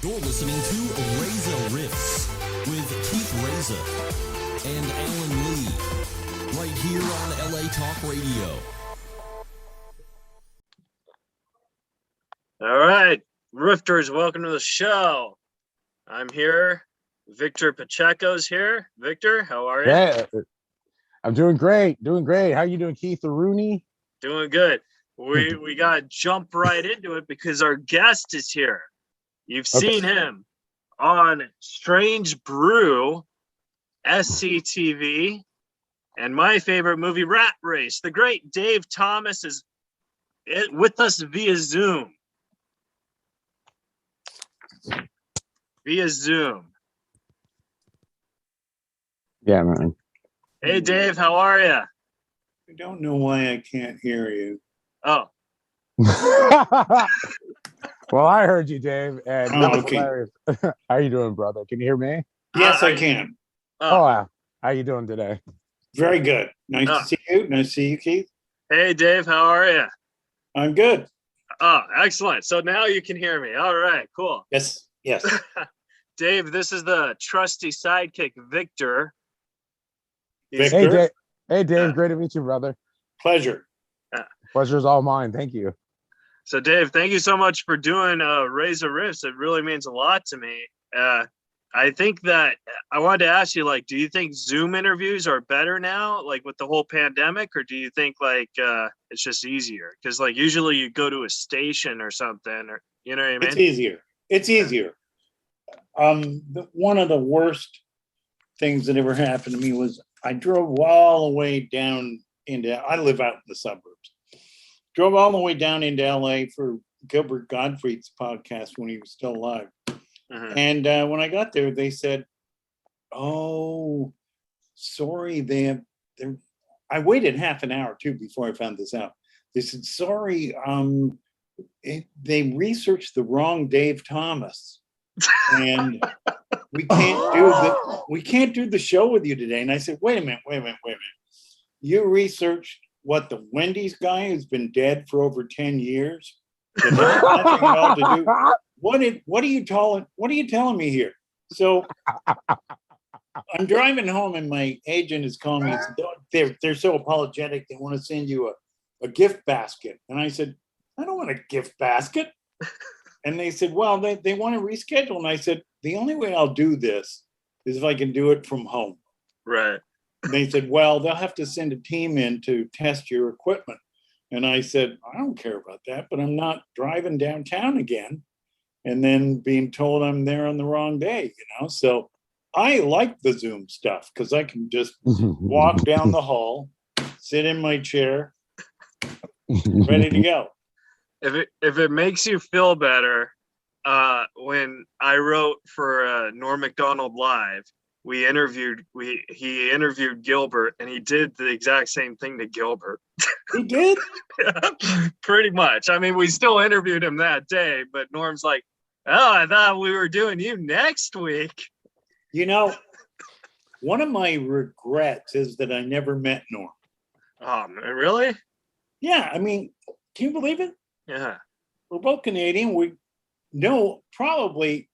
You're listening to Reza Riffs with Keith Reza and Alan Lee, right here on LA Talk Radio. All right, Rifters, welcome to the show. I'm here. Victor Pacheco's here. Victor, how are you? Yeah, I'm doing great. How you doing, Keith Rooney? Doing good. We got to jump right into it because our guest is here. You've seen him on Strange Brew, SCTV, and my favorite movie, Rat Race. The great Dave Thomas is with us via Zoom. Yeah, man. Hey, Dave, how are you? I don't know why I can't hear you. Oh. Well, I heard you, Dave, and that was okay. hilarious. How you doing, brother? Can you hear me? Yes, I can. Wow. How you doing today? Very good. Nice to see you. Nice to see you, Keith. Hey, Dave, how are you? I'm good. Oh, excellent. So now you can hear me. All right, cool. Yes. Dave, this is the trusty sidekick, Victor. Victor. Hey, Dave. Great to meet you, brother. Pleasure. Pleasure's all mine. Thank you. So, Dave, thank you so much for doing Reza Riffs. It really means a lot to me. I think that I wanted to ask you, like, do you think Zoom interviews are better now, like with the whole pandemic, or do you think like it's just easier? Because like usually you go to a station or something, or you know what I mean? It's easier. One of the worst things that ever happened to me was I drove all the way down I live out in the suburbs. Drove all the way down into LA for Gilbert Gottfried's podcast when he was still alive. Mm-hmm. And when I got there, they said, "Oh, sorry, I waited half an hour too before I found this out. They said, "Sorry, they researched the wrong Dave Thomas, and we can't do the show with you today." And I said, "Wait a minute. You researched what, the Wendy's guy who's been dead for over 10 years? That has nothing at all to do. What are you telling me here?" So I'm driving home and my agent is calling me. They're so apologetic. They want to send you a gift basket. And I said, "I don't want a gift basket." And they said, "Well, they want to reschedule." And I said, "The only way I'll do this is if I can do it from home." Right. And they said, "Well, they'll have to send a team in to test your equipment." And I said, "I don't care about that, but I'm not driving downtown again and then being told I'm there on the wrong day, So I like the Zoom stuff because I can just walk down the hall, sit in my chair, ready to go. If it makes you feel better, when I wrote for Norm Macdonald Live, he interviewed Gilbert, and he did the exact same thing to Gilbert. He did? Yeah, pretty much. I mean, we still interviewed him that day, but Norm's like, "Oh, I thought we were doing you next week." One of my regrets is that I never met Norm. Oh, really? Yeah, I mean, can you believe it? Yeah. We're both Canadian. We know probably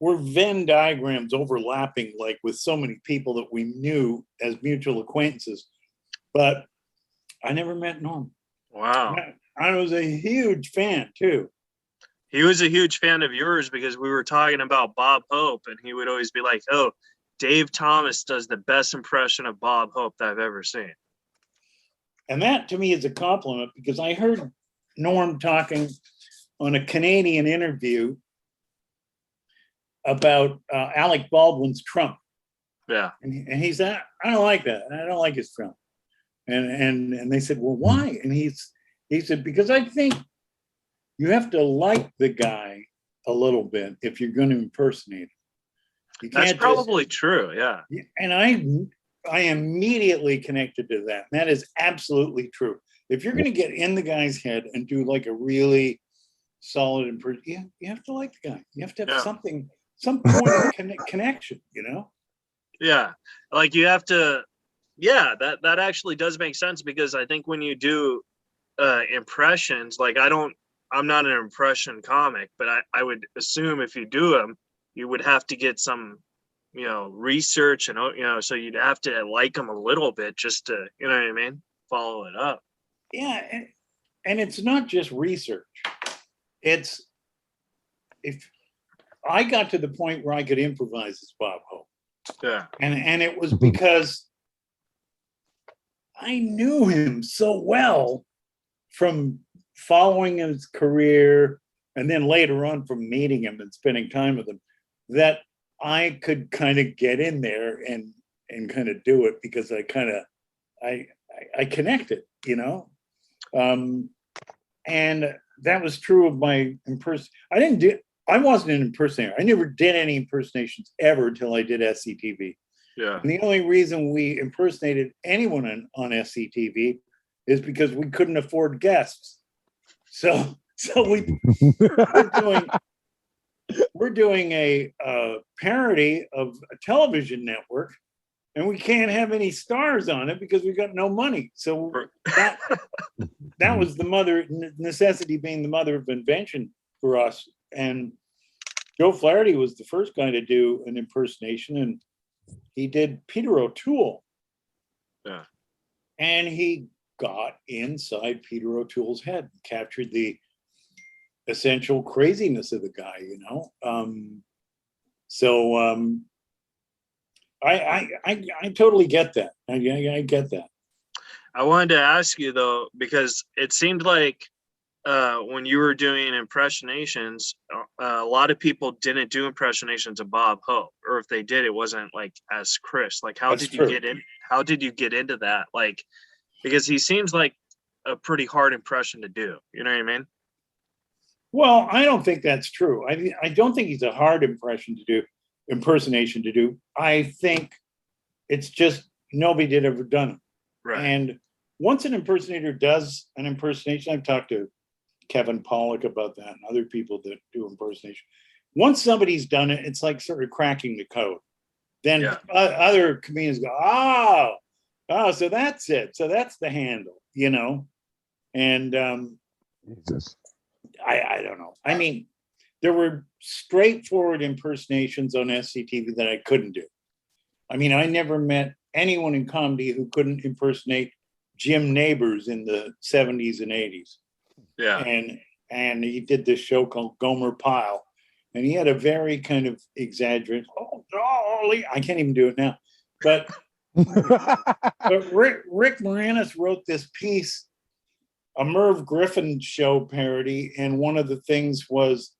we're Venn diagrams overlapping, like with so many people that we knew as mutual acquaintances. But I never met Norm. Wow. I was a huge fan too. He was a huge fan of yours because we were talking about Bob Hope, and he would always be like, "Oh, Dave Thomas does the best impression of Bob Hope that I've ever seen." And that to me is a compliment because I heard Norm talking on a Canadian interview about Alec Baldwin's Trump. Yeah. And he said, "I don't like that. I don't like his Trump." And they said, "Well, why?" And he said, "Because I think you have to like the guy a little bit if you're going to impersonate him." That's probably true, yeah. And I immediately connected to that. And that is absolutely true. If you're going to get in the guy's head and do like a really solid impression, you have to like the guy. You have to have some point of connection, Yeah, like you have to. Yeah, that actually does make sense because I think when you do impressions, like I don't I'm not an impression comic, but I would assume if you do them, you would have to get some, research and, so you'd have to like them a little bit just to, you know what I mean? Follow it up. Yeah. And it's not just research. It's, if I got to the point where I could improvise as Bob Hope. Yeah. And it was because I knew him so well from following his career and then later on from meeting him and spending time with him, that I could kind of get in there and kind of do it because I connected, and that was true of my I wasn't an impersonator. I never did any impersonations ever until I did SCTV. Yeah. And the only reason we impersonated anyone on SCTV is because we couldn't afford guests. So we're doing a parody of a television network, and we can't have any stars on it because we got no money. So that was necessity being the mother of invention for us. And Joe Flaherty was the first guy to do an impersonation, and he did Peter O'Toole. Yeah. And he got inside Peter O'Toole's head, captured the essential craziness of the guy, I totally get that. I get that. I wanted to ask you though, because it seemed like when you were doing impersonations, a lot of people didn't do impersonations of Bob Hope, or if they did, it wasn't like as crisp. Like, how did you get into that? Like, because he seems like a pretty hard impression to do. You know what I mean? Well, I don't think that's true. I don't think he's a hard impersonation to do. I think it's just nobody did ever done it. Right. And once an impersonator does an impersonation, I've talked to Kevin Pollak about that and other people that do impersonation. Once somebody's done it, it's like sort of cracking the code. Then other comedians go, oh, so that's it. So that's the handle, And Jesus. I don't know. I mean, there were straightforward impersonations on SCTV that I couldn't do. I mean, I never met anyone in comedy who couldn't impersonate Jim Neighbors in the 70s and 80s. Yeah. And he did this show called Gomer Pyle. And he had a very kind of exaggerated, I can't even do it now. But Rick Moranis wrote this piece, a Merv Griffin show parody, and one of the things was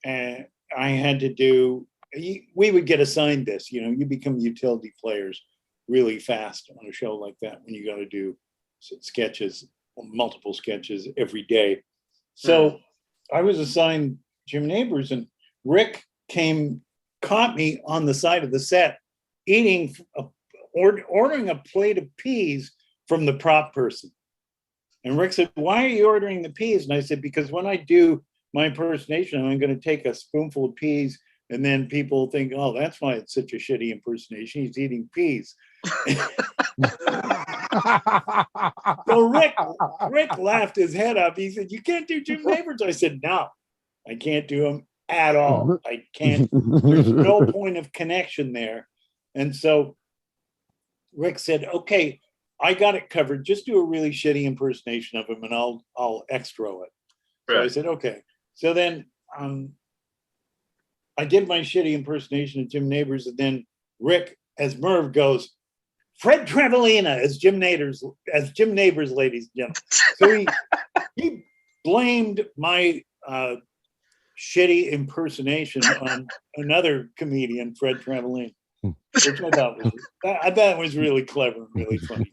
I had to do, we would get assigned this, you become utility players really fast on a show like that when you got to do sketches, multiple sketches every day. So I was assigned Jim Neighbors, and Rick caught me on the side of the set ordering a plate of peas from the prop person. And Rick said, "Why are you ordering the peas?" And I said, "Because when I do my impersonation, I'm going to take a spoonful of peas, and then people think, oh, that's why it's such a shitty impersonation. He's eating peas." So Rick laughed his head up. He said, "You can't do Jim Neighbors." I said, "No, I can't do him at all. I can't. There's no point of connection there." And so Rick said, "Okay, I got it covered. Just do a really shitty impersonation of him, and I'll extra it." So I said, "Okay." So then I did my shitty impersonation of Jim Neighbors, and then Rick, as Merv, goes, "Fred Travelina as Jim Neighbors, ladies and gentlemen." So he blamed my shitty impersonation on another comedian, Fred Travelina, which I thought was really clever and really funny.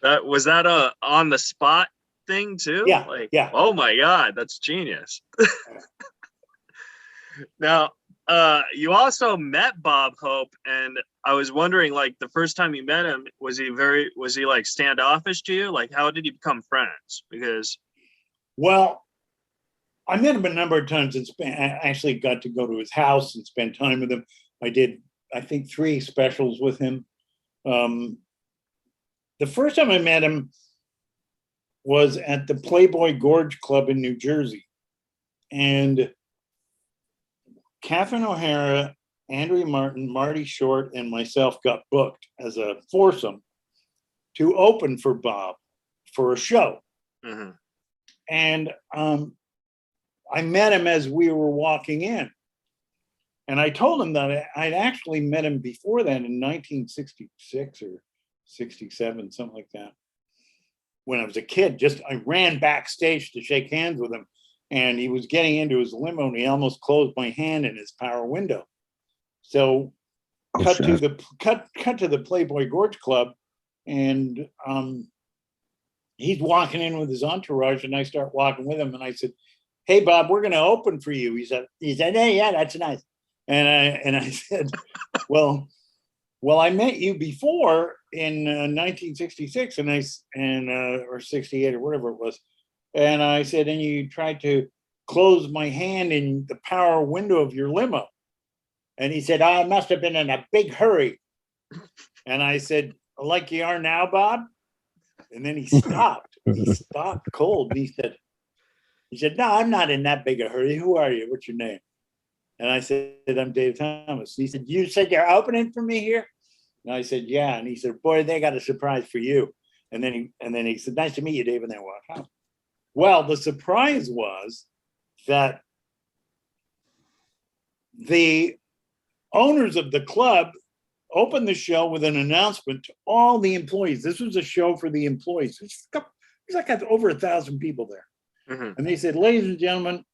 Was that a on the spot thing too? Yeah. Yeah. Oh my God, that's genius. Now, you also met Bob Hope, and I was wondering, like, the first time you met him, was he like standoffish to you? Like, how did you become friends? Because, well, I met him a number of times and actually got to go to his house and spend time with him. I did, I think, 3 specials with him. The first time I met him, was at the Playboy Gorge Club in New Jersey. And Catherine O'Hara, Andrea Martin, Marty Short, and myself got booked as a foursome to open for Bob for a show. Mm-hmm. And I met him as we were walking in. And I told him that I'd actually met him before that in 1966 or 67, something like that. When I was a kid, I ran backstage to shake hands with him, and he was getting into his limo and he almost closed my hand in his power window. So cut to the Playboy Gorge Club, and he's walking in with his entourage, and I start walking with him, and I said, "Hey Bob, we're gonna open for you." He said, "Hey, yeah, that's nice." And I said, well, I met you before in 1966 or 68 or whatever it was. And I said, and you tried to close my hand in the power window of your limo. And he said, I must have been in a big hurry. And I said, like you are now, Bob? And then he stopped. He stopped cold. And he said, no, I'm not in that big a hurry. Who are you? What's your name? And I said, I'm Dave Thomas. He said, you said you're opening for me here? And I said, yeah. And he said, boy, they got a surprise for you. And then he said, nice to meet you, Dave. And then walked out. Well, the surprise was that the owners of the club opened the show with an announcement to all the employees. This was a show for the employees. There's like over 1,000 people there. Mm-hmm. And they said, ladies and gentlemen,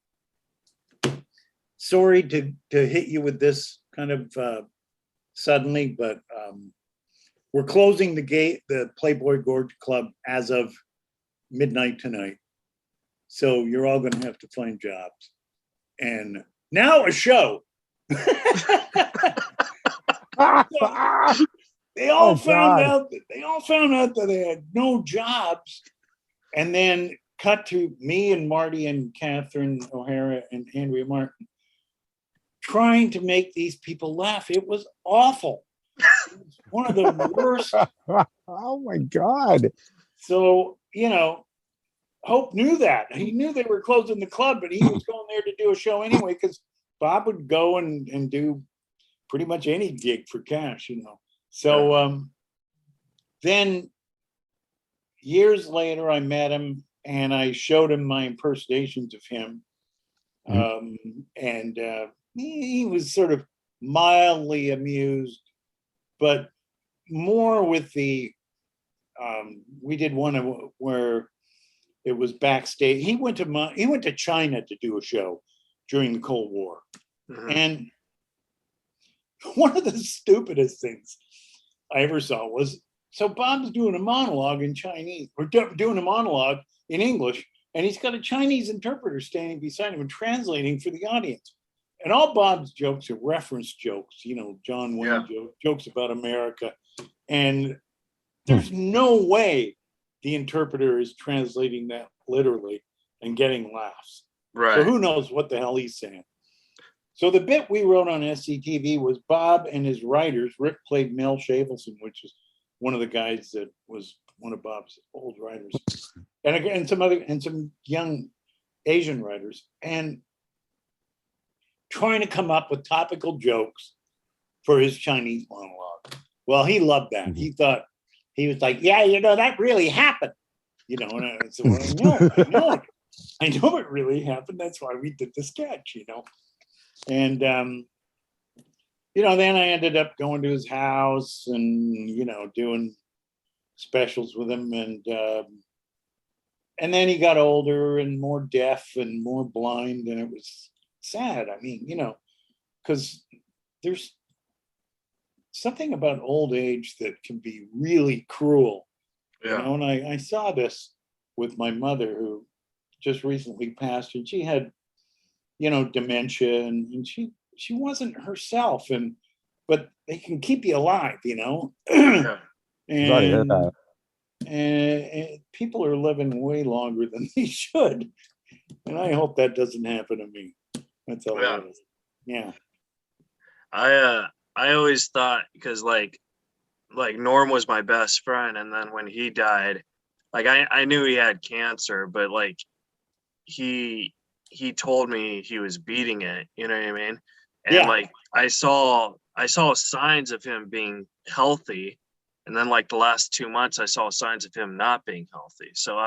sorry to hit you with this kind of suddenly, but we're closing the Playboy Gorge Club as of midnight tonight. So you're all going to have to find jobs. And now a show. They all found out that they had no jobs, and then cut to me and Marty and Catherine O'Hara and Andrea Martin trying to make these people laugh. It was awful. It was one of the worst. Oh my God. So, Hope knew that. He knew they were closing the club, but he was going there to do a show anyway, because Bob would go and do pretty much any gig for cash, So then years later, I met him and I showed him my impersonations of him. And he was sort of mildly amused, but more with the, we did one where it was backstage. He went to China to do a show during the Cold War. Mm-hmm. And one of the stupidest things I ever saw was, so Bob's doing a monologue in Chinese, or doing a monologue in English, and he's got a Chinese interpreter standing beside him and translating for the audience. And all Bob's jokes are reference jokes, John Wayne jokes about America. And there's no way the interpreter is translating that literally and getting laughs. Right. So who knows what the hell he's saying. So the bit we wrote on SCTV was Bob and his writers. Rick played Mel Shavelson, which is one of the guys that was one of Bob's old writers, and some young Asian writers, and trying to come up with topical jokes for his Chinese monologue. Well, he loved that. He thought, he was like, yeah, that really happened. And I said, well, I know it really happened. That's why we did the sketch, And, then I ended up going to his house and, doing specials with him. And then he got older and more deaf and more blind. And it was sad. I mean, because there's something about old age that can be really cruel. And I saw this with my mother, who just recently passed, and she had, dementia, and she wasn't herself, but they can keep you alive, Yeah. And people are living way longer than they should, and I hope that doesn't happen to me. That's all it is. Yeah. I always thought, because like Norm was my best friend, and then when he died, like I knew he had cancer, but like he told me he was beating it, you know what I mean? And Yeah. like I saw signs of him being healthy, and then like the last 2 months I saw signs of him not being healthy. So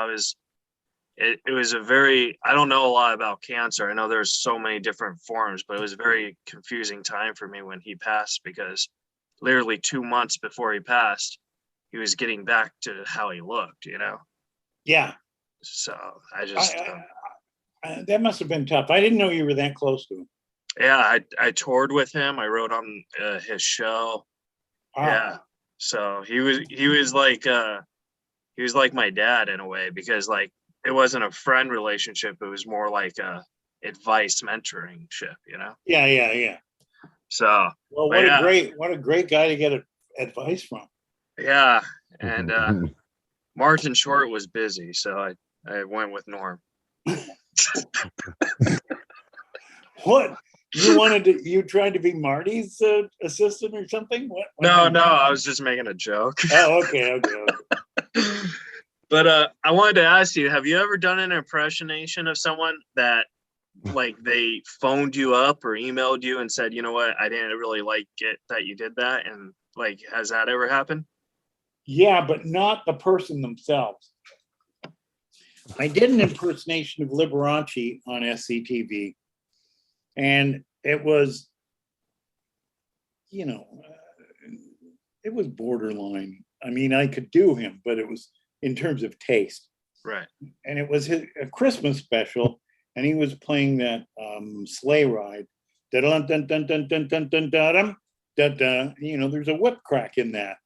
it was a very, I don't know a lot about cancer. I know there's so many different forms, but it was a very confusing time for me when he passed, because literally 2 months before he passed, he was getting back to how he looked, you know? Yeah. So I just, That must have been tough. I didn't know you were that close to him. yeah, I toured with him. I wrote on his show. Wow. Yeah. So he was like my dad in a way, because like it wasn't a friend relationship. It was more like a advice mentoring ship, you know? Yeah. So, Well, but yeah, what a great guy to get advice from. yeah. And Martin Short was busy, so I went with Norm. What? You tried to be Marty's assistant or something? What? No, I was just making a joke. Oh, okay. But I wanted to ask you, have you ever done an impersonation of someone that like they phoned you up or emailed you and said, you know what, I didn't really like it that you did that? And like, has that ever happened? Yeah, but not the person themselves. I did an impersonation of Liberace on SCTV, and it was, it was borderline. I mean, I could do him, but it was in terms of taste. Right. And it was a Christmas special, and he was playing that sleigh ride. There's a whip crack in that.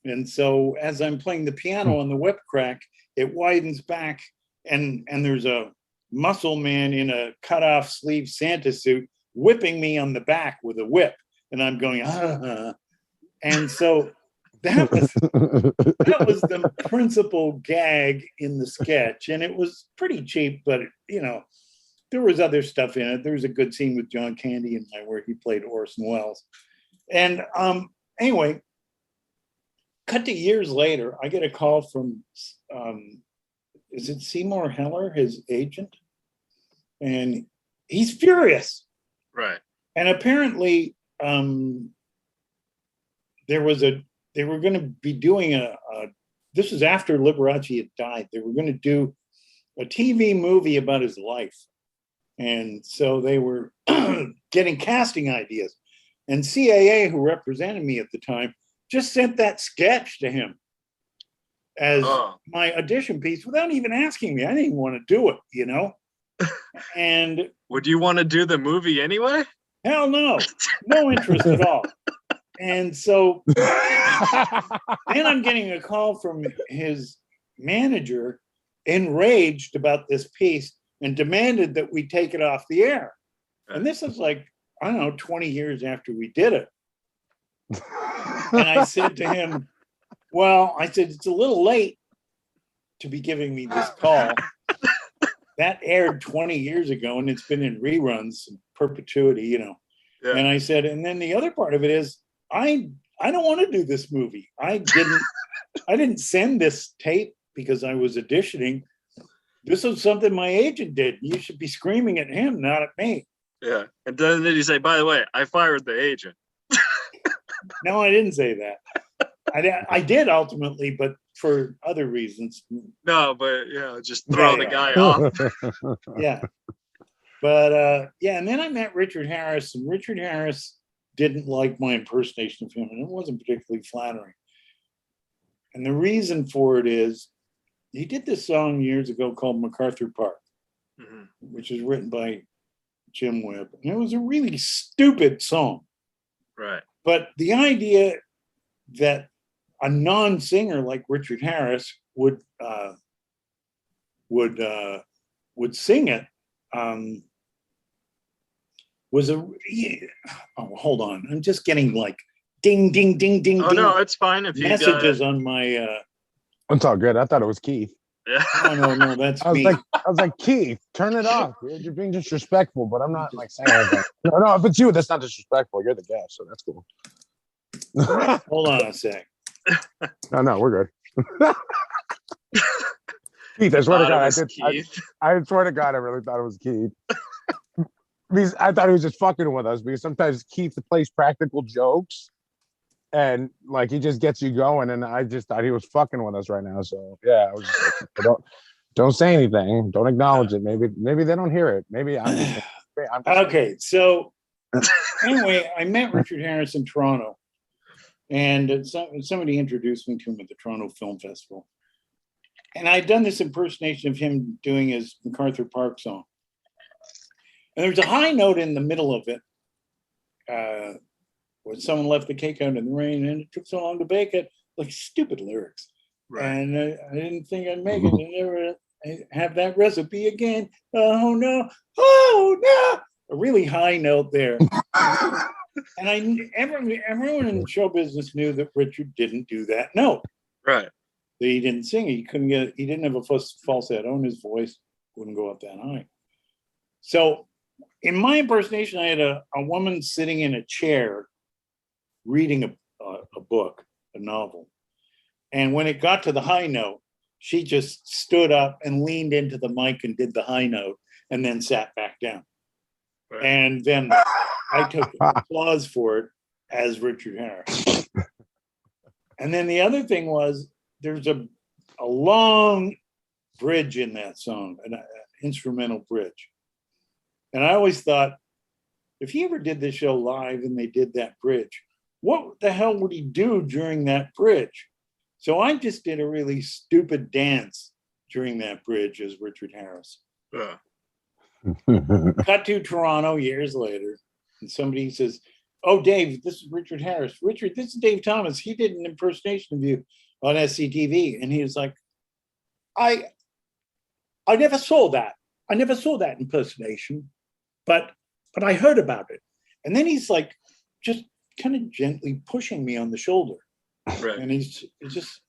And so as I'm playing the piano on the whip crack, it widens back, and there's a muscle man in a cut-off sleeve Santa suit whipping me on the back with a whip. And I'm going, And so that was the principal gag in the sketch. And it was pretty cheap, but there was other stuff in it. There was a good scene with John Candy in there where he played Orson Welles. And anyway, cut to years later, I get a call from, is it Seymour Heller, his agent? And he's furious. Right. And apparently they were going to be doing this was after Liberace had died. They were going to do a TV movie about his life. And so they were getting casting ideas. And CAA, who represented me at the time, just sent that sketch to him as my audition piece without even asking me. I didn't even want to do it, And would you want to do the movie anyway? Hell no, no interest at all. And so then I'm getting a call from his manager, enraged about this piece, and demanded that we take it off the air. And this is like, I don't know, 20 years after we did it. And I said to him, it's a little late to be giving me this call. That aired 20 years ago, and it's been in reruns in perpetuity, Yeah. And I said, and then the other part of it is, I don't want to do this movie. I didn't send this tape because I was auditioning. This is something my agent did. You should be screaming at him, not at me. Yeah. And then you say, by the way, I fired the agent. No, I didn't say that. I did ultimately, but for other reasons. No, but just throw the guy off. Yeah. But and then I met Richard Harris, and Richard Harris didn't like my impersonation of him, and it wasn't particularly flattering. And the reason for it is he did this song years ago called Macarthur Park, which is written by Jim Webb. And it was a really stupid song. Right. But the idea that a non-singer like Richard Harris would sing it was hold on. I'm just getting like ding, ding, ding, ding, oh, ding. No, it's fine if you messages on my It's all good. I thought it was Keith. Yeah. No, that's I was me. like, Keith, turn it off, dude. You're being disrespectful, but I'm not like saying anything. No, if it's you, that's not disrespectful. You're the guest, so that's cool. Hold on a sec. No, we're good. Keith, I swear to Thought it God, was Keith. I swear to God, I really thought it was Keith. Because I thought he was just fucking with us because sometimes Keith plays practical jokes and like he just gets you going. And I just thought he was fucking with us right now. So yeah, I was just like, don't say anything. Don't acknowledge it. Maybe they don't hear it. Maybe I'm just Okay, so anyway, I met Richard Harris in Toronto, and somebody introduced me to him at the Toronto Film Festival. And I'd done this impersonation of him doing his Macarthur Park song. And there's a high note in the middle of it, where someone left the cake out in the rain and it took so long to bake it. Like stupid lyrics. Right. And I didn't think I'd make it. And never have that recipe again. Oh no! Oh no! A really high note there. And everyone in the show business knew that Richard didn't do that note. Right. That he didn't sing it. He didn't have a falsetto, and his voice wouldn't go up that high. So in my impersonation, I had a woman sitting in a chair reading a book, a novel. And when it got to the high note, she just stood up and leaned into the mic and did the high note and then sat back down. Right. And then I took applause for it as Richard Harris. And then the other thing was there's a long bridge in that song, an instrumental bridge. And I always thought, if he ever did this show live and they did that bridge, what the hell would he do during that bridge? So I just did a really stupid dance during that bridge as Richard Harris. Yeah. Cut to Toronto years later, and somebody says, "Oh, Dave, this is Richard Harris. Richard, this is Dave Thomas. He did an impersonation of you on SCTV." And he was like, I never saw that. I never saw that impersonation, but I heard about it. And then he's like, just kind of gently pushing me on the shoulder. Right. And he just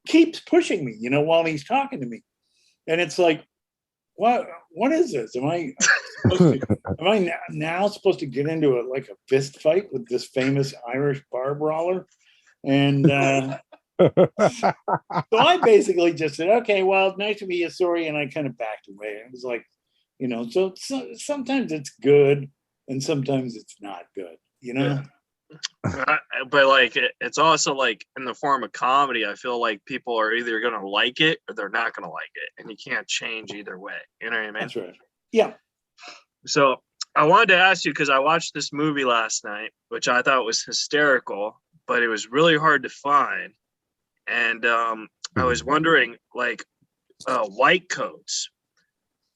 keeps pushing me, while he's talking to me. And it's like, what is this? Am I now supposed to get into a fist fight with this famous Irish bar brawler? And so I basically just said, okay, well, nice to meet you, sorry. And I kind of backed away. It was like, so sometimes it's good and sometimes it's not good, Yeah. But it's also in the form of comedy. I feel like people are either going to like it or they're not going to like it, and you can't change either way. You know what I mean? That's right. Yeah. So I wanted to ask you, because I watched this movie last night, which I thought was hysterical, but it was really hard to find. And I was wondering, white coats.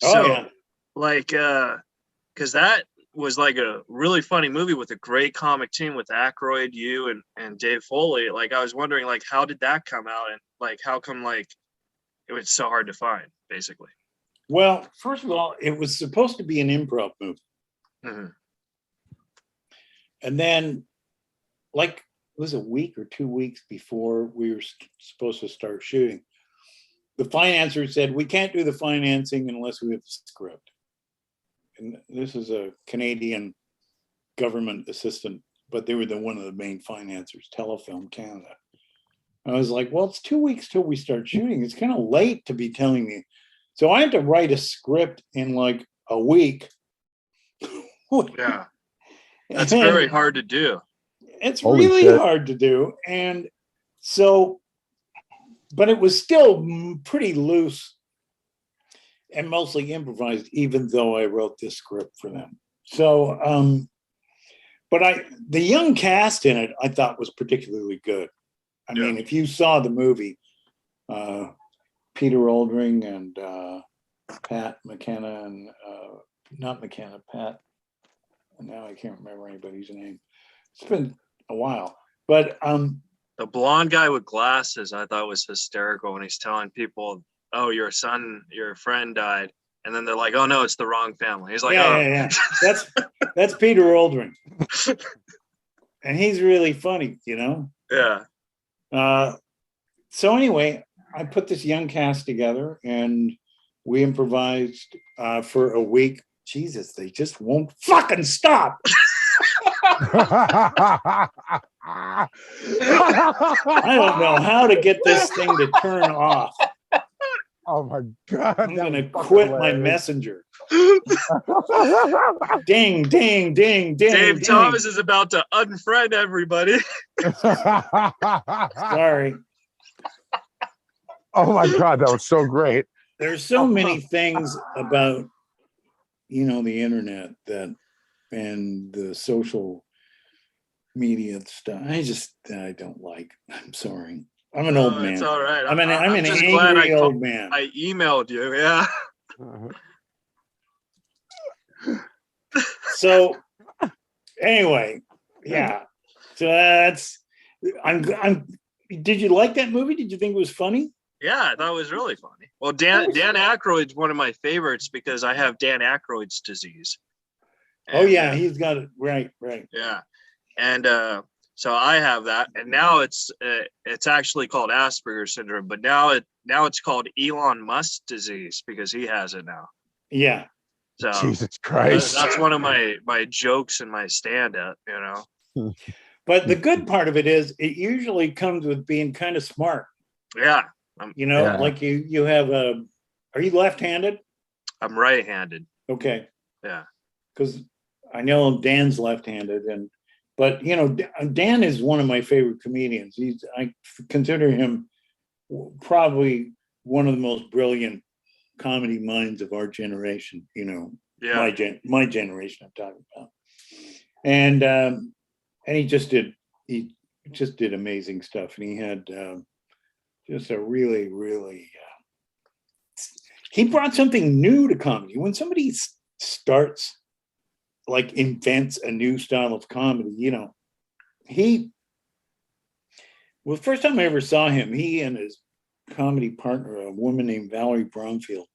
So, because that was a really funny movie with a great comic team with Aykroyd, you, and Dave Foley. I was wondering, how did that come out, and how come it was so hard to find, basically? Well, first of all, it was supposed to be an improv movie. Mm-hmm. And then, it was a week or 2 weeks before we were supposed to start shooting, the financer said, we can't do the financing unless we have the script. And this is a Canadian government assistant, but they were one of the main financiers, Telefilm Canada. I was like, well, it's 2 weeks till we start shooting. It's kind of late to be telling me. So I had to write a script in a week. Yeah. That's very hard to do. It's really hard to do. And so, but it was still pretty loose and mostly improvised, even though I wrote this script for them. So, but the young cast in it, I thought was particularly good. I mean, if you saw the movie, Peter Oldring and Pat McKenna and not McKenna, Pat. Now I can't remember anybody's name. It's been a while, but the blonde guy with glasses, I thought was hysterical when he's telling people, "Oh, your friend died," and then they're like, "Oh no, it's the wrong family." He's like, yeah. That's Peter Oldring, and he's really funny, Yeah. So anyway, I put this young cast together, and we improvised for a week. Jesus, they just won't fucking stop. I don't know how to get this thing to turn off. Oh my God. I'm that gonna was fucking quit my hilarious. messenger. Ding, ding, ding, ding, Dave ding. Thomas is about to unfriend everybody. Sorry. Oh my God, that was so great. There's so many things about, the internet and the social media stuff. I don't like. I'm sorry. I'm an old man. It's all right. I'm an just glad angry old man. I emailed you. Yeah. So anyway, yeah. So I'm. Did you like that movie? Did you think it was funny? Yeah, I thought it was really funny. Well, Dan Aykroyd's one of my favorites because I have Dan Aykroyd's disease. And, he's got it. Right. Yeah, and so I have that, and now it's actually called Asperger's syndrome, but now it's called Elon Musk disease because he has it now. Yeah. So Jesus Christ. That's one of my jokes in my stand-up, But the good part of it is it usually comes with being kind of smart. Yeah. Like you have are you left-handed? I'm right-handed. Okay. Yeah. Because I know Dan's left-handed, but Dan is one of my favorite comedians. I consider him probably one of the most brilliant comedy minds of our generation. My generation I'm talking about, and he just did amazing stuff, and he had just a really, really he brought something new to comedy. When somebody starts, like, invents a new style of comedy, the first time I ever saw him, he and his comedy partner, a woman named Valerie Bromfield,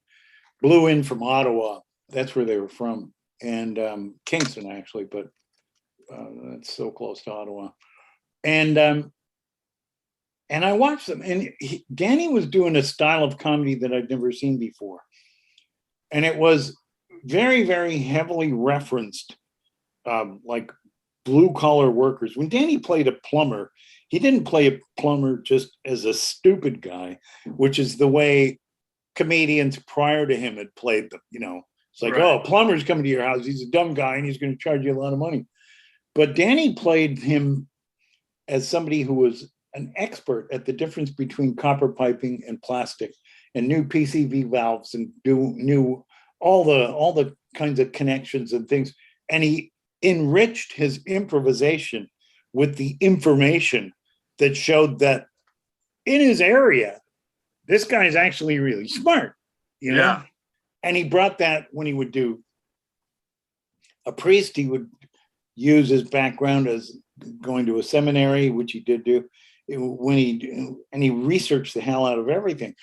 blew in from Ottawa. That's where they were from, and Kingston actually, but that's so close to Ottawa. And I watched them, and Danny was doing a style of comedy that I'd never seen before, and it was very, very heavily referenced, like blue collar workers. When Danny played a plumber, he didn't play a plumber just as a stupid guy, which is the way comedians prior to him had played them. It's like, oh, plumber's coming to your house. He's a dumb guy and he's going to charge you a lot of money. But Danny played him as somebody who was an expert at the difference between copper piping and plastic, and knew PCV valves, and knew all the kinds of connections and things. And he enriched his improvisation with the information that showed that in his area, this guy is actually really smart, Yeah. And he brought that when he would do a priest, he would use his background as going to a seminary, which he did do, and he researched the hell out of everything.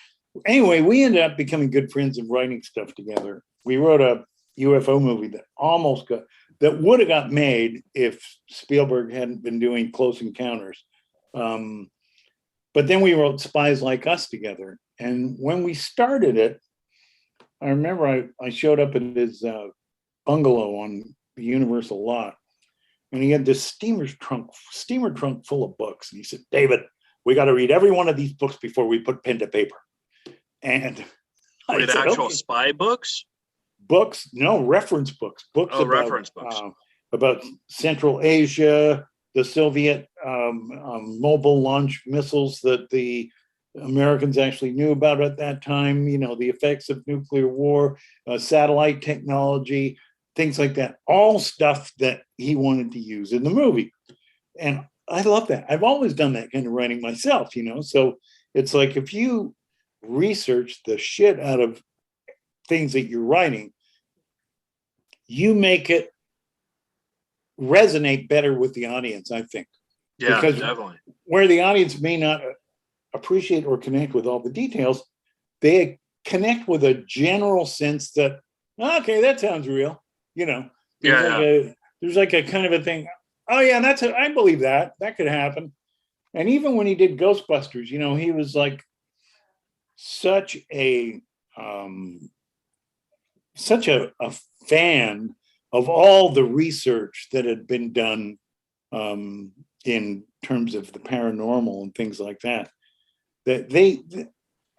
Anyway, we ended up becoming good friends and writing stuff together. We wrote a UFO movie that would have got made if Spielberg hadn't been doing Close Encounters. But then we wrote Spies Like Us together. And when we started it, I remember I showed up at his bungalow on the Universal lot, and he had this steamer trunk full of books. And he said, "David, we got to read every one of these books before we put pen to paper." And I said, actual spy books? Books, no, reference books. Reference books. About Central Asia, the Soviet mobile launch missiles that the Americans actually knew about at that time, the effects of nuclear war, satellite technology, things like that, all stuff that he wanted to use in the movie. And I love that. I've always done that kind of writing myself, so it's like, if you research the shit out of things that you're writing, you make it resonate better with the audience, I think. Yeah, because definitely. Where the audience may not appreciate or connect with all the details, they connect with a general sense that, okay, that sounds real. There's like a kind of a thing. Oh yeah, I believe that could happen. And even when he did Ghostbusters, he was like such a fan of all the research that had been done in terms of the paranormal and things like that. That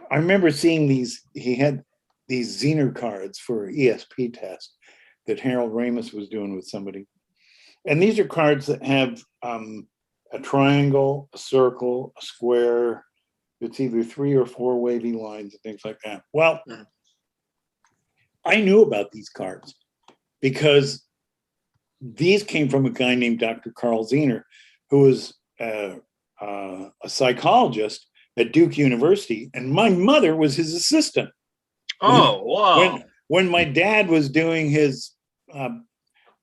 I remember seeing these. He had these Zener cards for ESP test that Harold Ramis was doing with somebody, and these are cards that have a triangle, a circle, a square. It's either 3 or 4 wavy lines and things like that. Well, I knew about these cards because these came from a guy named Dr. Carl Zener, who was a psychologist at Duke University, and my mother was his assistant. Oh, wow. When my dad was doing his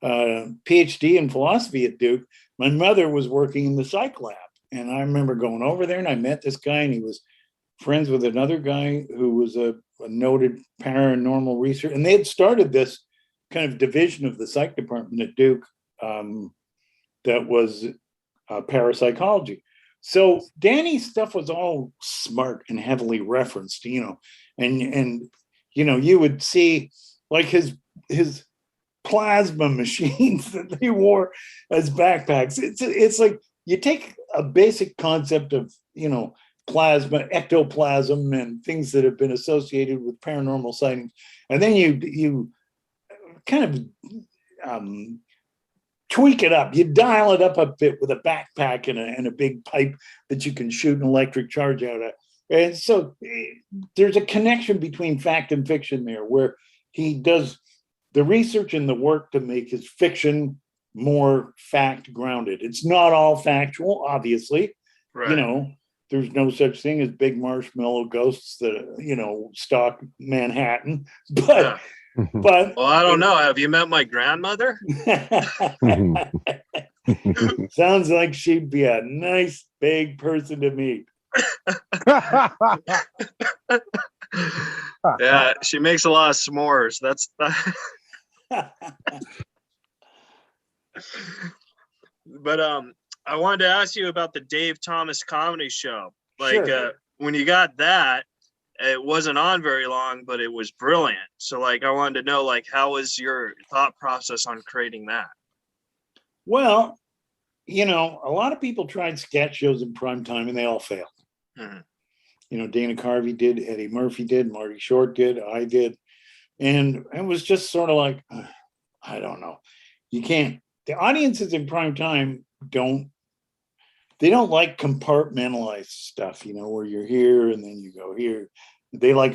PhD in philosophy at Duke, my mother was working in the psych lab. And I remember going over there and I met this guy, and he was friends with another guy who was a noted paranormal researcher. And they had started this kind of division of the psych department at Duke that was parapsychology. So Danny's stuff was all smart and heavily referenced, and you would see like his plasma machines that they wore as backpacks. It's like you take a basic concept of, plasma, ectoplasm, and things that have been associated with paranormal sightings, and then you kind of tweak it up. You dial it up a bit with a backpack and a big pipe that you can shoot an electric charge out of. And so there's a connection between fact and fiction there, where he does the research and the work to make his fiction more fact grounded. It's not all factual, obviously. Right. There's no such thing as big marshmallow ghosts that stalk Manhattan. But well, I don't know. Have you met my grandmother? Sounds like she'd be a nice big person to meet. Yeah, she makes a lot of s'mores. That's but I wanted to ask you about the Dave Thomas comedy show. Like, Sure. When you got that, it wasn't on very long, but it was brilliant. So like, I wanted to know, like, how was your thought process on creating that? Well, a lot of people tried sketch shows in prime time and they all failed. Mm-hmm. Dana Carvey did, Eddie Murphy did, Marty Short did, I did. And it was just sort of like, I don't know. You can't, the audiences in prime time don't like compartmentalized stuff, where you're here and then you go here. They like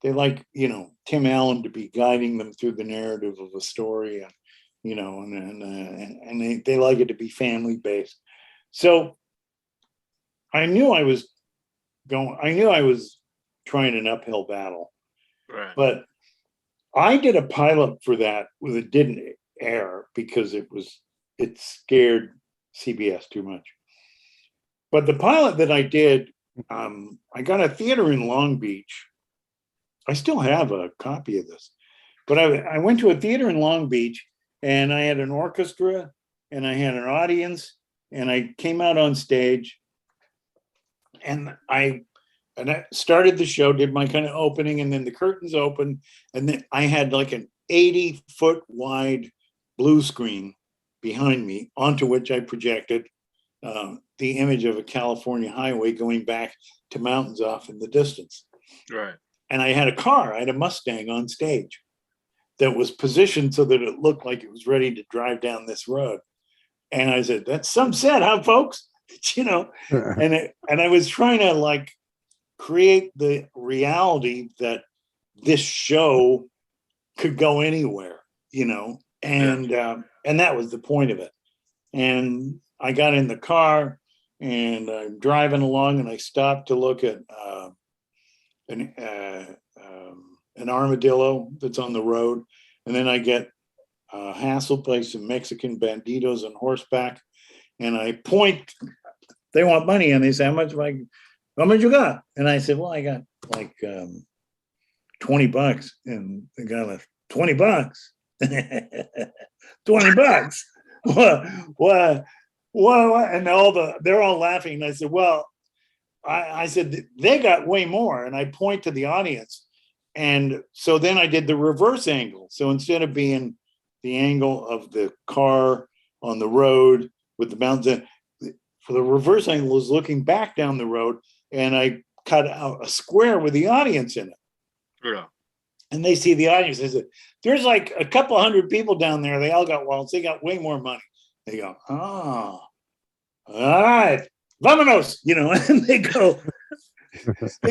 Tim Allen to be guiding them through the narrative of a story, and and they like it to be family based. So I knew I was trying an uphill battle, Right. but I did a pilot for that it didn't air because it scared CBS too much. But the pilot that I did, I got a theater in Long Beach. I still have a copy of this, but I went to a theater in Long Beach, and I had an orchestra and I had an audience, and I came out on stage, and I started the show, did my kind of opening, and then the curtains opened, and then I had like an 80-foot wide blue screen behind me, onto which I projected the image of a California highway going back to mountains off in the distance. Right. And I had a Mustang on stage that was positioned so that it looked like it was ready to drive down this road. And I said, that's some set, huh, folks? And I was trying to like create the reality that this show could go anywhere, and that was the point of it. And I got in the car and I'm driving along, and I stopped to look at an armadillo that's on the road, and then I get hassled by some Mexican banditos on horseback, and I point. They want money, and they say, how much you got? And I said, well, I got like $20. And the guy left, $20? $20? What? And they're all laughing. And I said, well, I said, they got way more. And I point to the audience. And so then I did the reverse angle. So instead of being the angle of the car on the road with the mountains, for the reverse angle was looking back down the road. And I cut out a square with the audience in it. Yeah. And they see the audience. They said, there's like a couple hundred people down there. They all got wallets. They got way more money. They go, oh, all right, vámonos, and they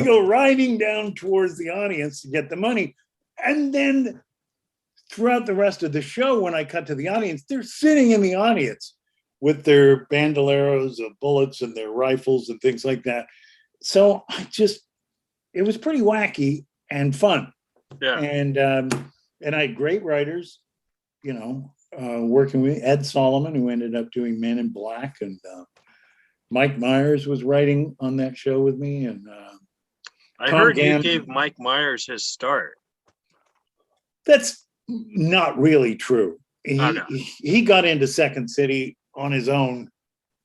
go riding down towards the audience to get the money. And then throughout the rest of the show, when I cut to the audience, they're sitting in the audience with their bandoleros of bullets and their rifles and things like that. So it was pretty wacky and fun. Yeah. And I had great writers, working with Ed Solomon, who ended up doing Men in Black, and Mike Myers was writing on that show with me. And I heard you gave Mike Myers his start. That's not really true. He got into Second City on his own,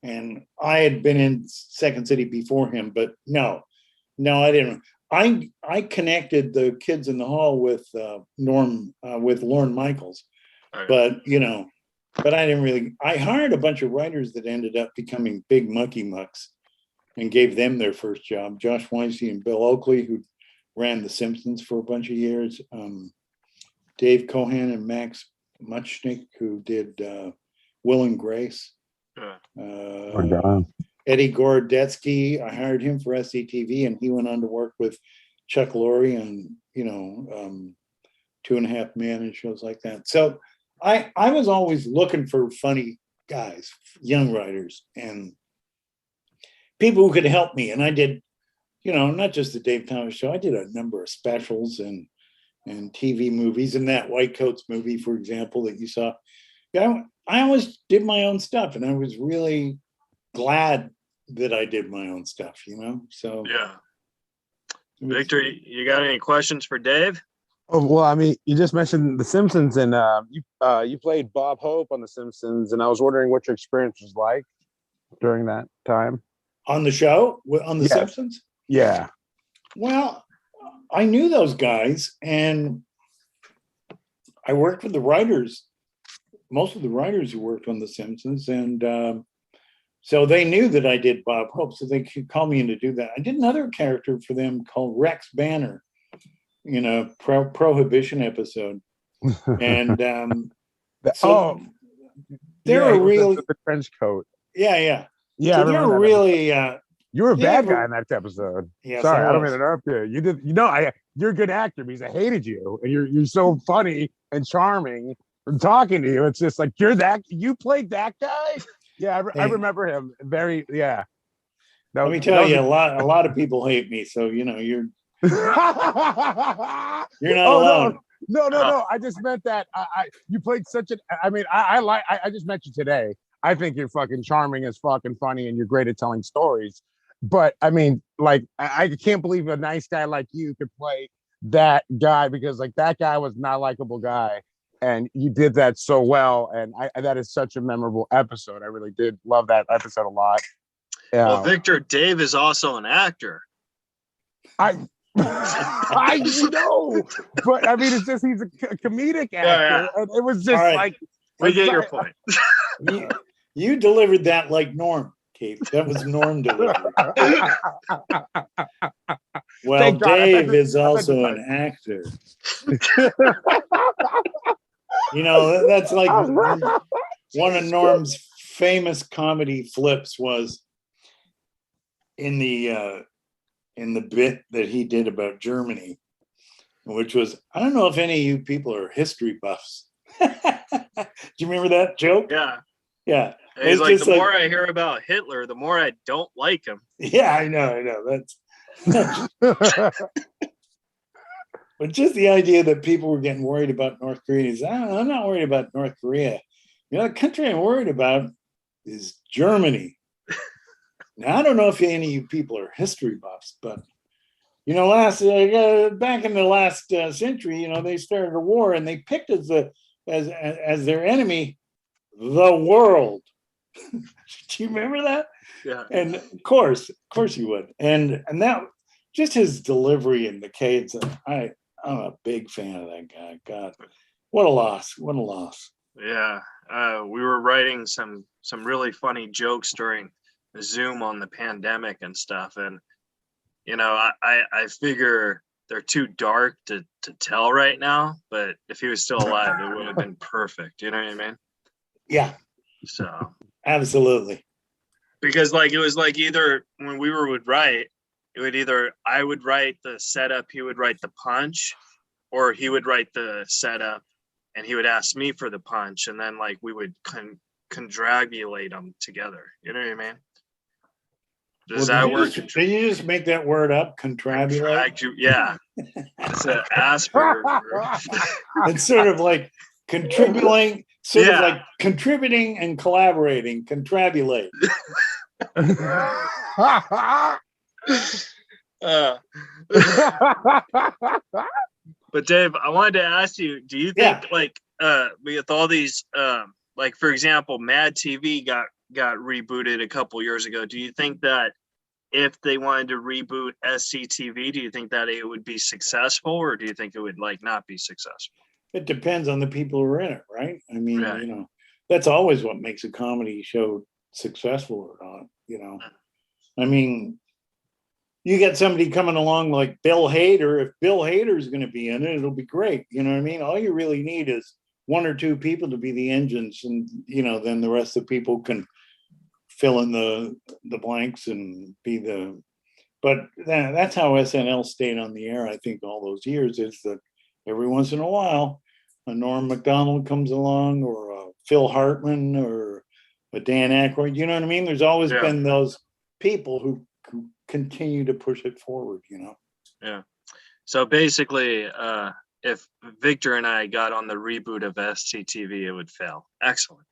and I had been in Second City before him, but no, I didn't. I connected the Kids in the Hall with Lorne Michaels, Right. but I didn't really. I hired a bunch of writers that ended up becoming big mucky mucks, and gave them their first job. Josh Weinstein and Bill Oakley, who ran The Simpsons for a bunch of years. Dave Cohan and Max Muchnick, who did Will and Grace. Eddie Gorodetsky, I hired him for SCTV, and he went on to work with Chuck Lorre on, 2.5 Men and shows like that. So I was always looking for funny guys, young writers, and people who could help me. And I did, not just the Dave Thomas Show. I did a number of specials and TV movies, and that White Coats movie, for example, that you saw. Yeah, I always did my own stuff, and I was really glad that I did my own stuff, So yeah. Victor, you got any questions for Dave? Oh, well, I mean, you just mentioned The Simpsons, and you played Bob Hope on The Simpsons, and I was wondering what your experience was like during that time. On the show? On The Simpsons? Yeah. Well, I knew those guys, and I worked with the writers, most of the writers who worked on The Simpsons, and so they knew that I did Bob Hope, so they could call me in to do that. I did another character for them called Rex Banner in a Prohibition episode, and they were really the trench coat. Yeah. So they were really. You were a bad guy in that episode. Yes, sorry, I don't mean to interrupt you. You did, you're a good actor because I hated you, and you're so funny and charming. From talking to you, it's just like you played that guy. Yeah, I remember him very. Yeah. Let me tell you, a lot of people hate me, so you're you're not alone. No. I just meant that you played such an. I mean, I just met you today. I think you're fucking charming as fucking funny, and you're great at telling stories. But I mean, like, I can't believe a nice guy like you could play that guy, because like that guy was not a likable guy, and you did that so well. And that is such a memorable episode. I really did love that episode a lot. Well, Victor, Dave is also an actor. I know, but I mean, it's just he's a comedic actor, and it was just like we get your point. You delivered that like Norm, Keith. That was Norm delivery. Well, Dave is also an actor. That's like one of Norm's famous comedy flips was in the bit that he did about Germany, which was, I don't know if any of you people are history buffs. Do you remember that joke? Yeah. He's like, the more I hear about Hitler, the more I don't like him. Yeah, I know. That's but just the idea that people were getting worried about North Korea is, I'm not worried about North Korea. The country I'm worried about is Germany. Now, I don't know if any of you people are history buffs, but back in the last century, they started a war, and they picked as their enemy the world. Do you remember that? Yeah. And of course you would. And that, just his delivery in the cadence, I'm a big fan of that guy. God, what a loss! Yeah, we were writing some really funny jokes during Zoom on the pandemic and stuff, and I figure they're too dark to tell right now, but if he was still alive, it would have been perfect. You know what I mean? Yeah, So absolutely. because it was either when we would write, it would either I would write the setup, he would write the punch, or he would write the setup and he would ask me for the punch, and then we would condragulate them together. You know what I mean? Does that work? Did you just make that word up? Contrabulate? Yeah. It's an Asperger word. It's sort of like contributing, of like contributing and collaborating. Contrabulate. But Dave, I wanted to ask you, do you think with all these for example, Mad TV got rebooted a couple years ago. Do you think that if they wanted to reboot SCTV, do you think that it would be successful, or do you think it would not be successful? It depends on the people who are in it, right? I mean, that's always what makes a comedy show successful or not, I mean, you get somebody coming along like Bill Hader. If Bill Hader is going to be in it, it'll be great. You know what I mean? All you really need is one or two people to be the engines, and then the rest of the people can fill in the blanks and be the. But that's how SNL stayed on the air. I think all those years is that every once in a while, a Norm Macdonald comes along, or a Phil Hartman, or a Dan Aykroyd. You know what I mean? There's always been those people who continue to push it forward. Yeah. So basically, if Victor and I got on the reboot of SCTV, it would fail. Excellent.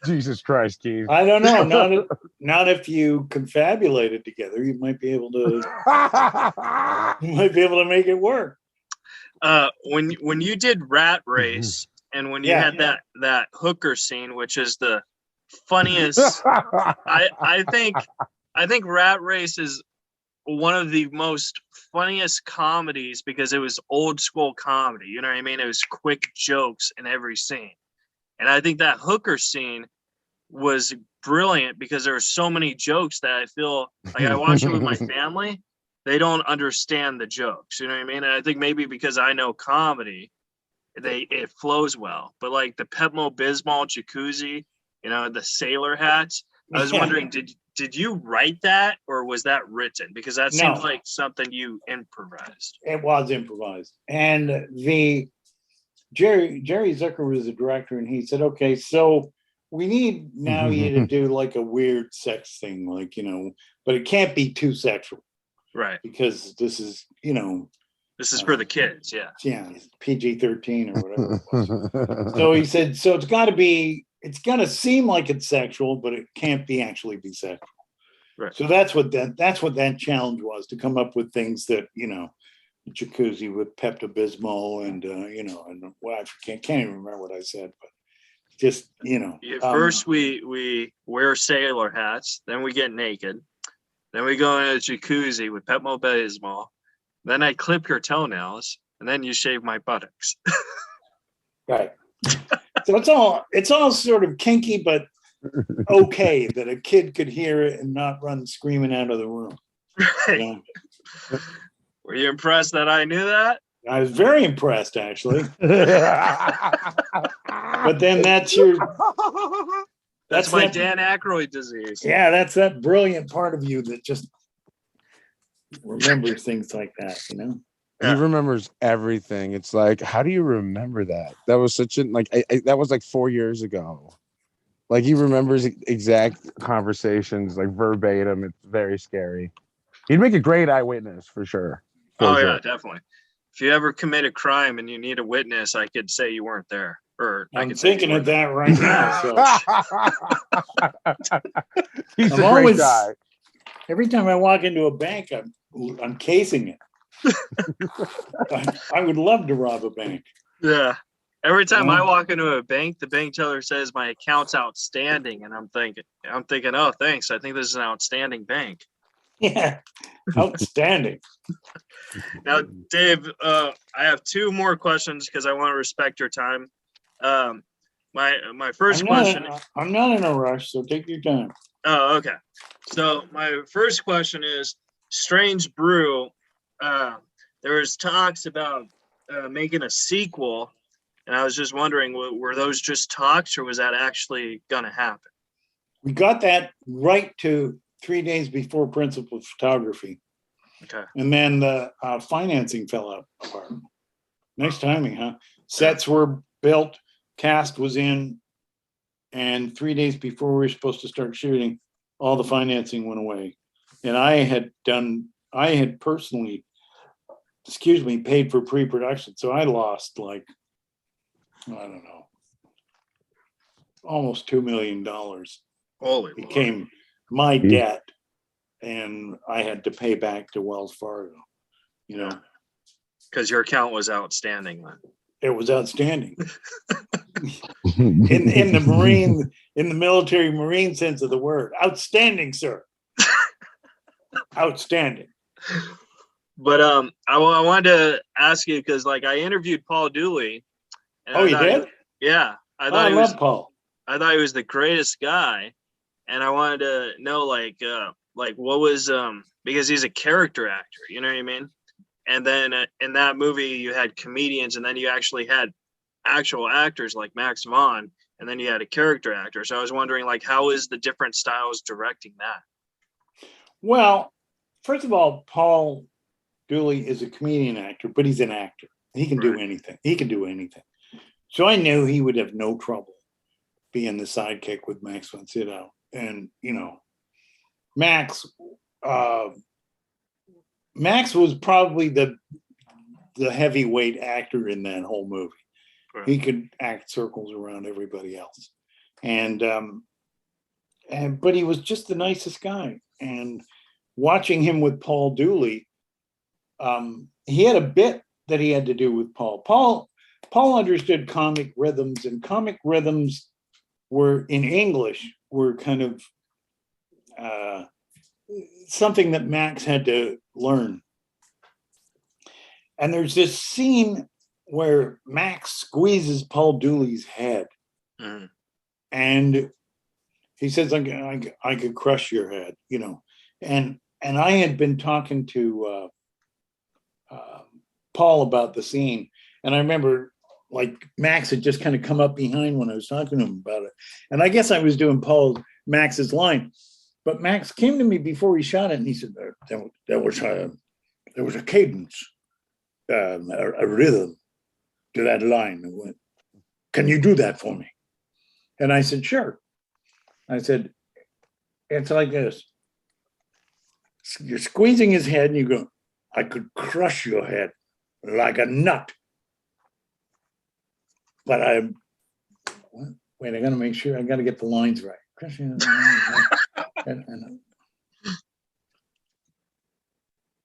Jesus Christ, Keith. I don't know. Not if you confabulate it together. You might be able to. You might be able to make it work. When you did Rat Race, and when you had that hooker scene, which is the funniest, I think Rat Race is one of the most funniest comedies because it was old school comedy. You know what I mean? It was quick jokes in every scene. And I think that hooker scene was brilliant because there were so many jokes that I feel like I watch it with my family. They don't understand the jokes. You know what I mean? And I think maybe because I know comedy, it flows well. But the Pepto-Bismol jacuzzi, the sailor hats. I was wondering, did you write that, or was that written? Because that seems like something you improvised. It was improvised. And the Jerry Zucker was the director, and he said, okay, so we need now you to do a weird sex thing, but it can't be too sexual. Right. Because this is, this is for the kids. Yeah. Yeah. PG-13 or whatever it was. So he said, so it's got to seem like it's sexual, but it can't actually be sexual. Right. So that's what that challenge was, to come up with things that, jacuzzi with Pepto-Bismol and, I can't even remember what I said, but just, First we wear sailor hats, then we get naked, then we go in a jacuzzi with Pepto-Bismol, then I clip your toenails, and then you shave my buttocks. Right. So it's all sort of kinky, but okay that a kid could hear it and not run screaming out of the room. Right. Were you impressed that I knew that? I was very impressed, actually. But then that's my Dan Aykroyd disease. Yeah, that's that brilliant part of you that just remembers things like that, Yeah. He remembers everything. It's like, how do you remember that? That was such a that was 4 years ago. He remembers exact conversations verbatim. It's very scary. He'd make a great eyewitness for sure. Yeah, definitely. If you ever commit a crime and you need a witness, I could say you weren't there. Or I'm thinking of that right now. So he's a great guy. Every time I walk into a bank, I'm casing it. I would love to rob a bank. Yeah. Every time I walk into a bank, the bank teller says my account's outstanding, and I'm thinking, oh, thanks. I think this is an outstanding bank. Yeah, outstanding. Now, Dave, I have two more questions because I want to respect your time. my first question. I'm not in a rush, so take your time. Oh, okay. So my first question is Strange Brew. There was talks about making a sequel, and I was just wondering, were those just talks, or was that actually going to happen? We got that right to 3 days before principal photography. Okay. And then the financing fell apart. Nice timing, huh? Sets were built, cast was in, and 3 days before we were supposed to start shooting, all the financing went away. And I had personally, paid for pre-production. So I lost like, I don't know, almost $2 million. Holy Became my debt, and I had to pay back to Wells Fargo, because your account was outstanding then. It was outstanding. in the military Marine sense of the word. Outstanding, sir. Outstanding. But I wanted to ask you, because like I interviewed Paul Dooley. And you did? Yeah. I love Paul. I thought he was the greatest guy. And I wanted to know like what was because he's a character actor, you know what I mean? And then in that movie you had comedians, and then you actually had actual actors like Max Vaughn, and then you had a character actor. So I was wondering, like, how is the different styles directing that? Well, first of all, Paul Dooley is a comedian actor, but he's an actor. He can do anything. He can do anything. So I knew he would have no trouble being the sidekick with Max von Sydow. And, Max was probably the heavyweight actor in that whole movie. Right. He could act circles around everybody else. But he was just the nicest guy. And watching him with Paul Dooley, he had a bit that he had to do with Paul. Paul understood comic rhythms, and comic rhythms were in English were kind of something that Max had to learn. And there's this scene where Max squeezes Paul Dooley's head, and he says, I could crush your head, and I had been talking to Paul about the scene, and I remember like Max had just kind of come up behind when I was talking to him about it, and I guess I was doing Max's line, but Max came to me before he shot it, and he said there was a cadence, a rhythm to that line. And went, can you do that for me? And I said, sure. I said, it's like this. You're squeezing his head and you go, I could crush your head like a nut. But wait, I got to make sure, I got to get the lines right. and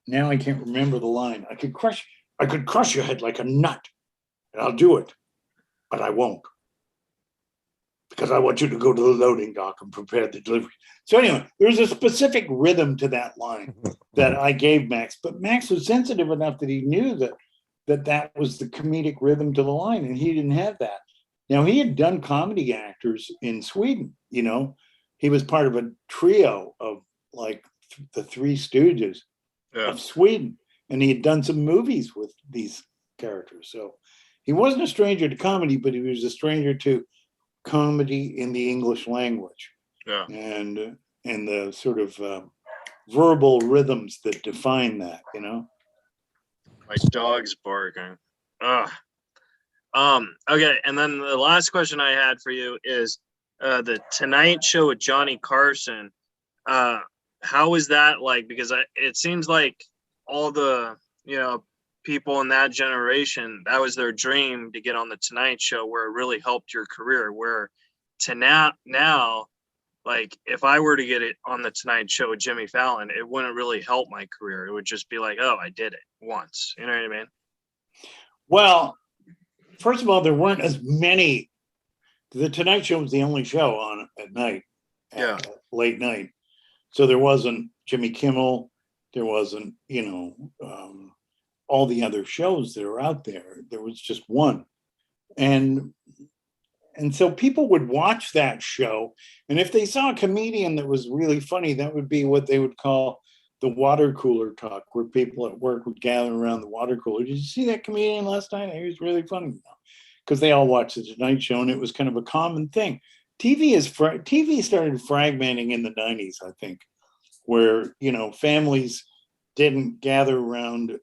now I can't remember the line. I could crush your head like a nut. And I'll do it, but I won't, because I want you to go to the loading dock and prepare the delivery. So anyway, there's a specific rhythm to that line that I gave Max, but Max was sensitive enough that he knew that was the comedic rhythm to the line, and he didn't have that. Now, he had done comedy actors in Sweden, He was part of a trio of like the Three Stooges of Sweden, and he had done some movies with these characters. So he wasn't a stranger to comedy, but he was a stranger to comedy in the English language, and the sort of verbal rhythms that define that. My dog's barking. Okay, and then the last question I had for you is the Tonight Show with Johnny Carson. How is that like? Because it seems like all the people in that generation, that was their dream to get on the Tonight Show, where it really helped your career. Where to now, like if I were to get it on the Tonight Show with Jimmy Fallon, it wouldn't really help my career. It would just be like, oh, I did it once. You know what I mean? Well, first of all, there weren't as many. The Tonight Show was the only show on at night, late night. So there wasn't Jimmy Kimmel. There wasn't, all the other shows that are out there. There was just one. And and so people would watch that show, and if they saw a comedian that was really funny, that would be what they would call the water cooler talk, where people at work would gather around the water cooler. Did you see that comedian last night? He was really funny, because they all watched the Tonight Show, and it was kind of a common thing. TV started fragmenting in the 90s, I think, where, you know, families didn't gather around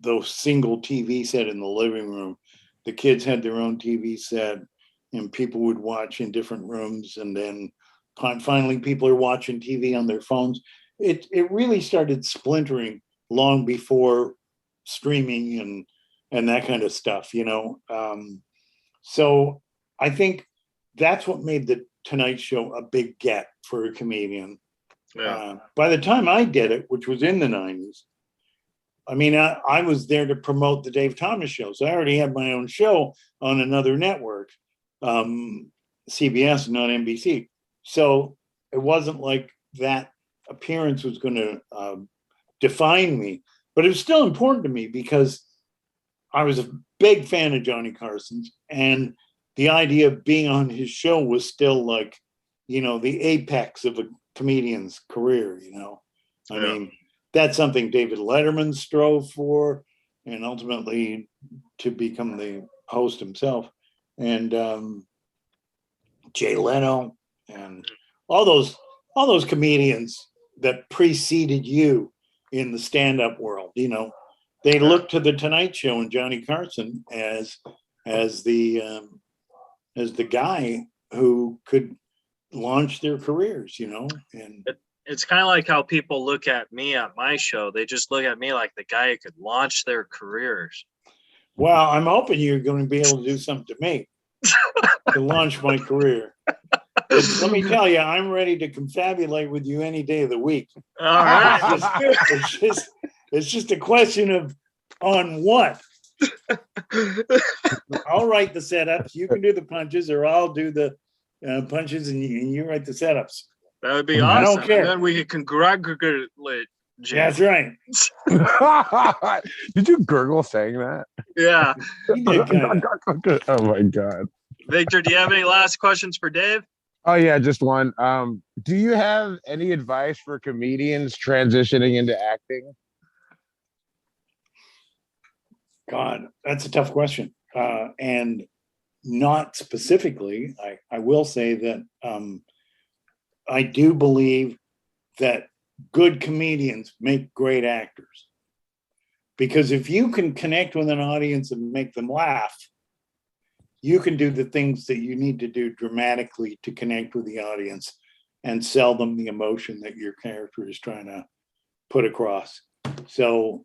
the single TV set in the living room. The kids had their own TV set, and people would watch in different rooms. And then finally, people are watching TV on their phones. It really started splintering long before streaming and that kind of stuff, you know. So I think that's what made the Tonight Show a big get for a comedian. Yeah. By the time I did it, which was in the 90s, I mean, I was there to promote the Dave Thomas Show. So I already had my own show on another network, CBS, not NBC. So it wasn't like that appearance was going to define me. But it was still important to me because I was a big fan of Johnny Carson's. And the idea of being on his show was still like, you know, the apex of a comedian's career, you know. I mean, that's something David Letterman strove for, and ultimately to become the host himself. And Jay Leno and all those comedians that preceded you in the stand-up world, you know, they looked to the Tonight Show and Johnny Carson as the guy who could launch their careers, you know. And it's kind of like how people look at me at my show. They just look at me like the guy who could launch their careers. Well, I'm hoping you're going to be able to do something to me to launch my career. Let me tell you, I'm ready to confabulate with you any day of the week. All right. It's just a question of on what. I'll write the setups. You can do the punches, or I'll do the punches, and you write the setups. That would be awesome. I don't care. And then we could congratulate Jim. That's right. Did you gurgle saying that? Yeah. Oh my god. Victor, do you have any last questions for Dave? Oh yeah, just one. Do you have any advice for comedians transitioning into acting? God, that's a tough question. And not specifically. I will say that I do believe that good comedians make great actors. Because if you can connect with an audience and make them laugh, you can do the things that you need to do dramatically to connect with the audience and sell them the emotion that your character is trying to put across. So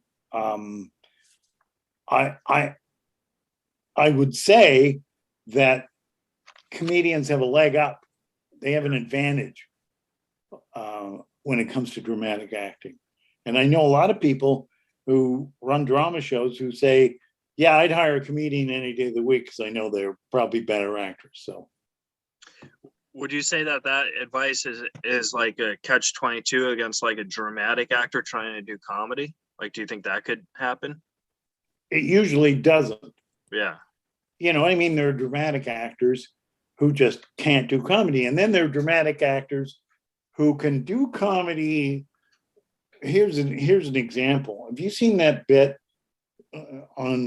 I would say that comedians have a leg up. They have an advantage when it comes to dramatic acting. And I know a lot of people who run drama shows who say, yeah, I'd hire a comedian any day of the week because I know they're probably better actors. So would you say that advice is like a catch-22 against like a dramatic actor trying to do comedy? Like, do you think that could happen? It usually doesn't. Yeah. You know, I mean, there are dramatic actors who just can't do comedy. And then there are dramatic actors who can do comedy. Here's an example. Have you seen that bit on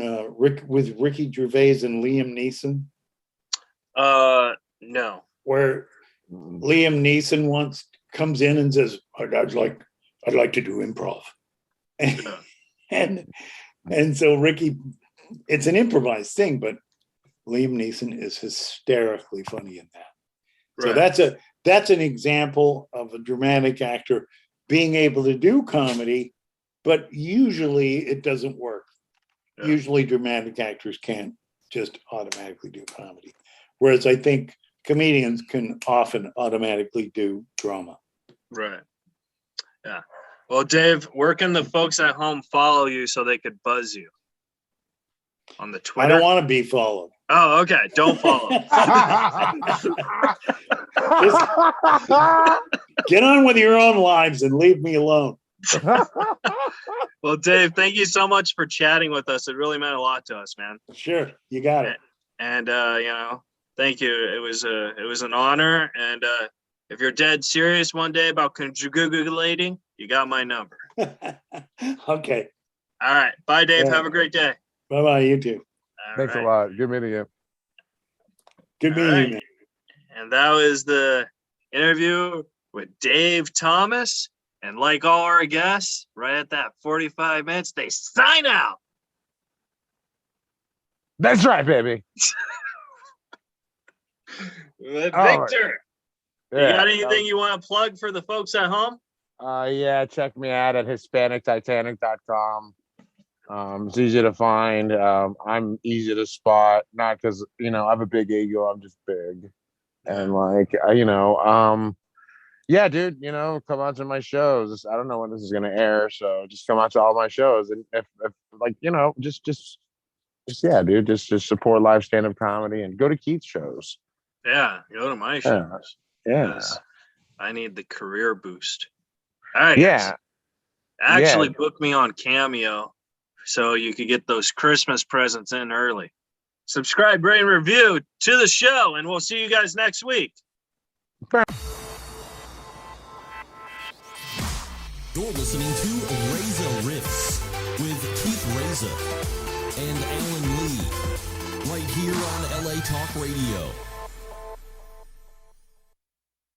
with Ricky Gervais and Liam Neeson? No. Where Liam Neeson comes in and says, I'd like to do improv. And so Ricky, it's an improvised thing, but Liam Neeson is hysterically funny in that. Right. So that's an example of a dramatic actor being able to do comedy, but usually it doesn't work. Yeah. Usually dramatic actors can't just automatically do comedy. Whereas I think comedians can often automatically do drama. Right. Yeah. Well, Dave, where can the folks at home follow you so they could buzz you? On the Twitter? I don't want to be followed. Oh, okay. Don't follow. Just get on with your own lives and leave me alone. Well, Dave, thank you so much for chatting with us. It really meant a lot to us, man. Sure. You got it. And you know, Thank you. It was an honor. And if you're dead serious one day about congratulating, you got my number. Okay. All right. Bye, Dave. Yeah. Have a great day. Bye-bye, you too. All Thanks right. a lot. Good meeting you. Good All meeting right. you, man. And that was the interview with Dave Thomas. And like all our guests, right at that 45 minutes, they sign out. That's right, baby. Victor, All right. you got anything you want to plug for the folks at home? Yeah, check me out at HispanicTitanic.com. It's easy to find. I'm easy to spot, not because I have a big ego. I'm just big, and yeah, dude. Come out to my shows. I don't know when this is gonna air, so just come out to all my shows, and if yeah, dude, just support live stand-up comedy and go to Keith's shows. Yeah, go to my shows. Yeah. 'Cause I need the career boost. All right. Yeah. Guys. Actually, Yeah. book me on Cameo so you could get those Christmas presents in early. Subscribe, rate, and review to the show, and we'll see you guys next week. You're listening to Reza Riffs with Keith Reza and Alan Lee, right here on LA Talk Radio.